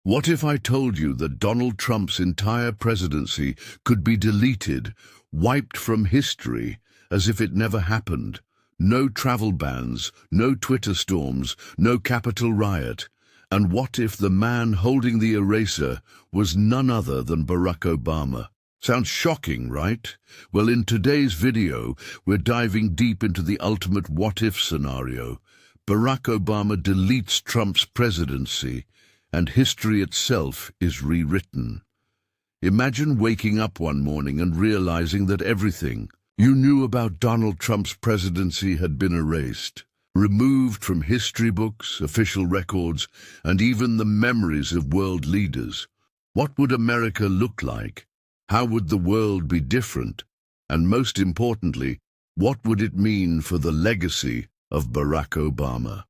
What if I told you that Donald Trump's entire presidency could be deleted, wiped from history, as if it never happened? No travel bans, no Twitter storms, no Capitol riot. And what if the man holding the eraser was none other than Barack Obama? Sounds shocking, right? Well, in today's video, we're diving deep into the ultimate what-if scenario. Barack Obama deletes Trump's presidency, and history itself is rewritten. Imagine waking up one morning and realizing that everything you knew about Donald Trump's presidency had been erased, removed from history books, official records, and even the memories of world leaders. What would America look like? How would the world be different? And most importantly, what would it mean for the legacy of Barack Obama?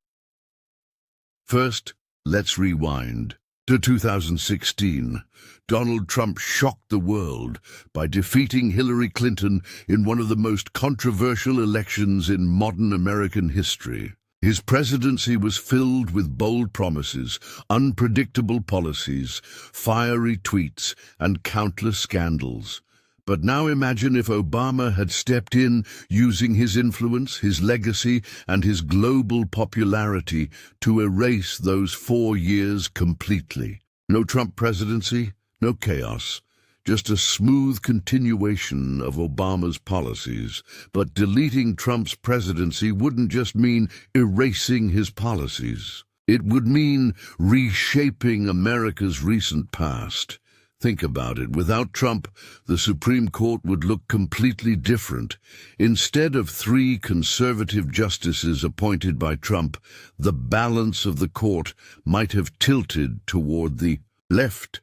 First, let's rewind to 2016. Donald Trump shocked the world by defeating Hillary Clinton in one of the most controversial elections in modern American history. His presidency was filled with bold promises, unpredictable policies, fiery tweets, and countless scandals. But now imagine if Obama had stepped in using his influence, his legacy, and his global popularity to erase those 4 years completely. No Trump presidency, no chaos. Just a smooth continuation of Obama's policies. But deleting Trump's presidency wouldn't just mean erasing his policies. It would mean reshaping America's recent past. Think about it. Without Trump, the Supreme Court would look completely different. Instead of 3 conservative justices appointed by Trump, the balance of the court might have tilted toward the left.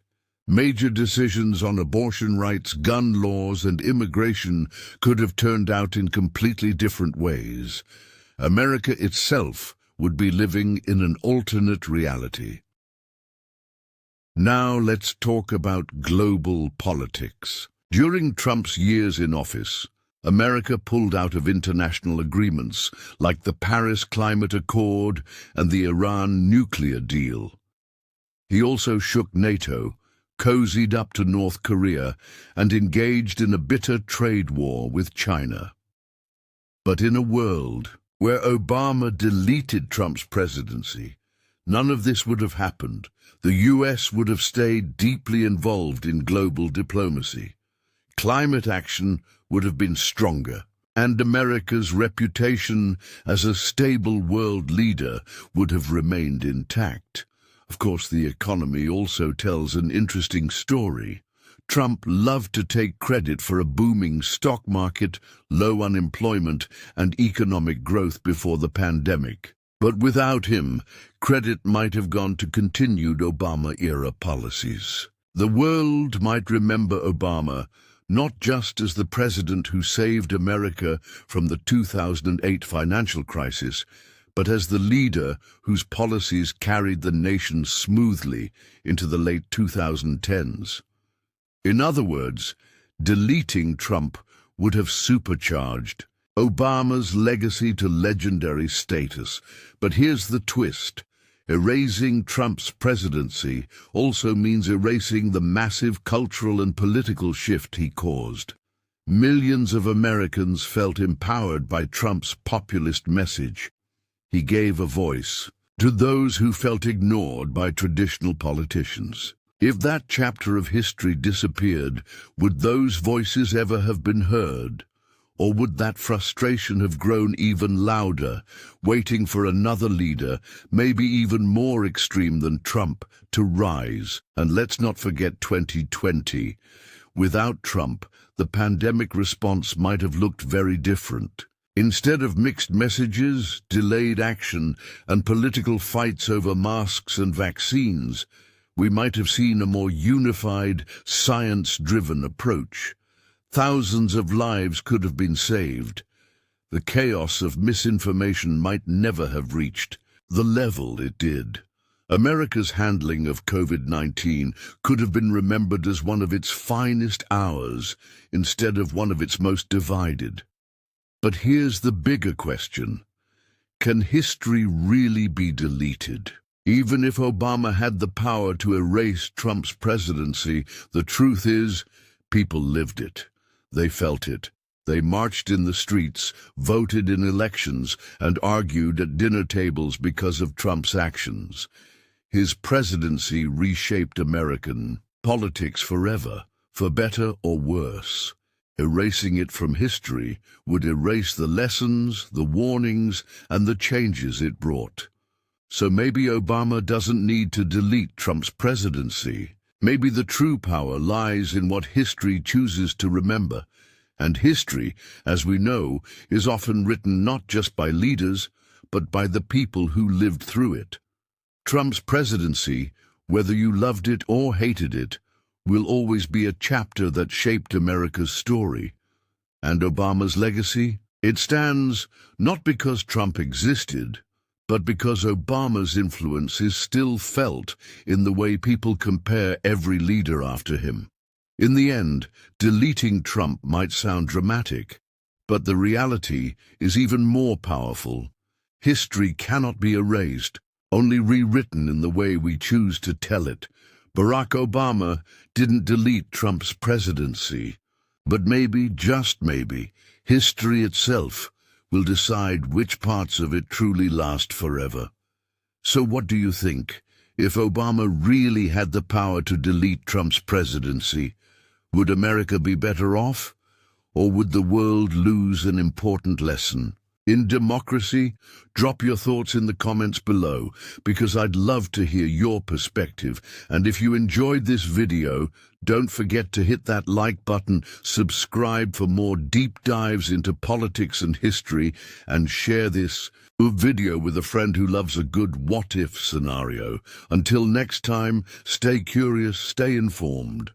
Major decisions on abortion rights, gun laws, and immigration could have turned out in completely different ways. America itself would be living in an alternate reality. Now let's talk about global politics. During Trump's years in office, America pulled out of international agreements like the Paris Climate Accord and the Iran nuclear deal. He also shook NATO, cozied up to North Korea, and engaged in a bitter trade war with China. But in a world where Obama deleted Trump's presidency, none of this would have happened. The US would have stayed deeply involved in global diplomacy. Climate action would have been stronger, and America's reputation as a stable world leader would have remained intact. Of course, the economy also tells an interesting story. Trump loved to take credit for a booming stock market, low unemployment, and economic growth before the pandemic. But without him, credit might have gone to continued Obama-era policies. The world might remember Obama not just as the president who saved America from the 2008 financial crisis, but as the leader whose policies carried the nation smoothly into the late 2010s. In other words, deleting Trump would have supercharged Obama's legacy to legendary status. But here's the twist. Erasing Trump's presidency also means erasing the massive cultural and political shift he caused. Millions of Americans felt empowered by Trump's populist message. He gave a voice to those who felt ignored by traditional politicians. If that chapter of history disappeared, would those voices ever have been heard? Or would that frustration have grown even louder, waiting for another leader, maybe even more extreme than Trump, to rise? And let's not forget 2020. Without Trump, the pandemic response might have looked very different. Instead of mixed messages, delayed action, and political fights over masks and vaccines, we might have seen a more unified, science-driven approach. Thousands of lives could have been saved. The chaos of misinformation might never have reached the level it did. America's handling of COVID-19 could have been remembered as one of its finest hours instead of one of its most divided. But here's the bigger question. Can history really be deleted? Even if Obama had the power to erase Trump's presidency, the truth is, people lived it. They felt it. They marched in the streets, voted in elections, and argued at dinner tables because of Trump's actions. His presidency reshaped American politics forever, for better or worse. Erasing it from history would erase the lessons, the warnings, and the changes it brought. So maybe Obama doesn't need to delete Trump's presidency. Maybe the true power lies in what history chooses to remember. And history, as we know, is often written not just by leaders, but by the people who lived through it. Trump's presidency, whether you loved it or hated it, will always be a chapter that shaped America's story. And Obama's legacy? It stands not because Trump existed, but because Obama's influence is still felt in the way people compare every leader after him. In the end, deleting Trump might sound dramatic, but the reality is even more powerful. History cannot be erased, only rewritten in the way we choose to tell it. Barack Obama didn't delete Trump's presidency, but maybe, just maybe, history itself will decide which parts of it truly last forever. So what do you think? If Obama really had the power to delete Trump's presidency, would America be better off? Or would the world lose an important lesson? In democracy, drop your thoughts in the comments below, because I'd love to hear your perspective. And if you enjoyed this video, don't forget to hit that like button, subscribe for more deep dives into politics and history, and share this video with a friend who loves a good what-if scenario. Until next time, stay curious, stay informed.